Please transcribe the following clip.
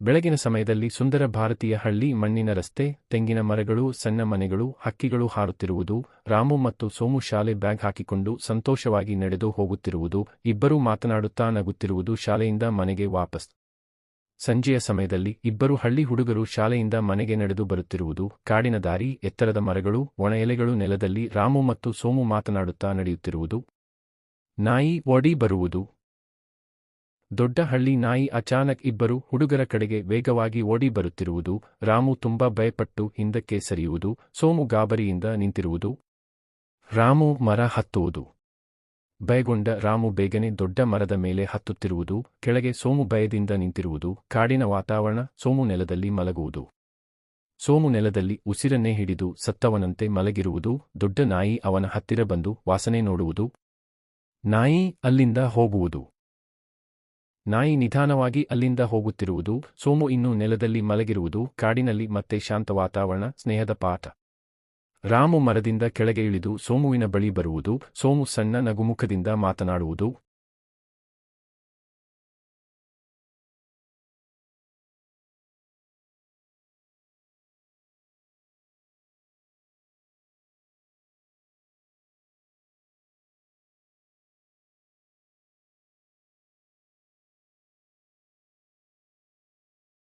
ಬೆಳಗಿನ ಸಮಯದಲ್ಲಿ ಸುಂದರ ಭಾರತೀಯ ಹಳ್ಳಿ, ಮಣ್ಣಿನ ರಸ್ತೆ, ತೆಂಗಿನ ಮರಗಳು, ಸಣ್ಣ ಮನೆಗಳು, ಹಕ್ಕಿಗಳು ಹಾರುತ್ತಿರುವುದು, ರಾಮು ಮತ್ತು ಸೋಮು ಶಾಲೆ ಬ್ಯಾಗ್ ಹಾಕಿಕೊಂಡು ಸಂತೋಷವಾಗಿ ನಡೆದು ಹೋಗುತ್ತಿರುವುದು, ಇಬ್ಬರೂ ಮಾತನಾಡುತ್ತಾ ನಗುತ್ತಿರುವುದು, ಶಾಲೆಯಿಂದ ಮನೆಗೆ ವಾಪಸ್. ಸಂಜೆಯ ಸಮಯದಲ್ಲಿ ಇಬ್ಬರು ಹಳ್ಳಿ ಹುಡುಗರು ಶಾಲೆಯಿಂದ ಮನೆಗೆ ನಡೆದು ಬರುತ್ತಿರುವುದು, ಕಾಡಿನ ದಾರಿ, ಎತ್ತರದ ಮರಗಳು, ಒಣ ಎಲೆಗಳು ನೆಲದಲ್ಲಿ, ರಾಮು ಮತ್ತು ಸೋಮು ಮಾತನಾಡುತ್ತಾ ನಡೆಯುತ್ತಿರುವುದು. ನಾಯಿ ಓಡಿ ಬರುವುದು. ದೊಡ್ಡ ಹಳ್ಳಿ ನಾಯಿ ಅಚಾನಕ್ ಇಬ್ಬರು ಹುಡುಗರ ಕಡೆಗೆ ವೇಗವಾಗಿ ಓಡಿ ಬರುತ್ತಿರುವುದು, ರಾಮು ತುಂಬಾ ಭಯಪಟ್ಟು ಹಿಂದಕ್ಕೆ ಸರಿಯುವುದು, ಸೋಮು ಗಾಬರಿಯಿಂದ ನಿಂತಿರುವುದು. ರಾಮು ಮರ ಹತ್ತುವುದು. ಭಯಗೊಂಡ ರಾಮು ಬೇಗನೆ ದೊಡ್ಡ ಮರದ ಮೇಲೆ ಹತ್ತುತ್ತಿರುವುದು, ಕೆಳಗೆ ಸೋಮು ಭಯದಿಂದ ನಿಂತಿರುವುದು, ಕಾಡಿನ ವಾತಾವರಣ, ಸೋಮು ನೆಲದಲ್ಲಿ ಮಲಗುವುದು. ಸೋಮು ನೆಲದಲ್ಲಿ ಉಸಿರನ್ನೇ ಹಿಡಿದು ಸತ್ತವನಂತೆ ಮಲಗಿರುವುದು, ದೊಡ್ಡ ನಾಯಿ ಅವನ ಹತ್ತಿರ ಬಂದು ವಾಸನೆ ನೋಡುವುದು. ನಾಯಿ ಅಲ್ಲಿಂದ ಹೋಗುವುದು. ನಾಯಿ ನಿಧಾನವಾಗಿ ಅಲ್ಲಿಂದ ಹೋಗುತ್ತಿರುವುದು, ಸೋಮು ಇನ್ನೂ ನೆಲದಲ್ಲಿ ಮಲಗಿರುವುದು, ಕಾಡಿನಲ್ಲಿ ಮತ್ತೆ ಶಾಂತ ವಾತಾವರಣ, ಸ್ನೇಹದ ಪಾಠ. ರಾಮು ಮರದಿಂದ ಕೆಳಗೆ ಇಳಿದು ಸೋಮುವಿನ ಬಳಿ ಬರುವುದು, ಸೋಮು ಸಣ್ಣ ನಗುಮುಖದಿಂದ ಮಾತನಾಡುವುದು.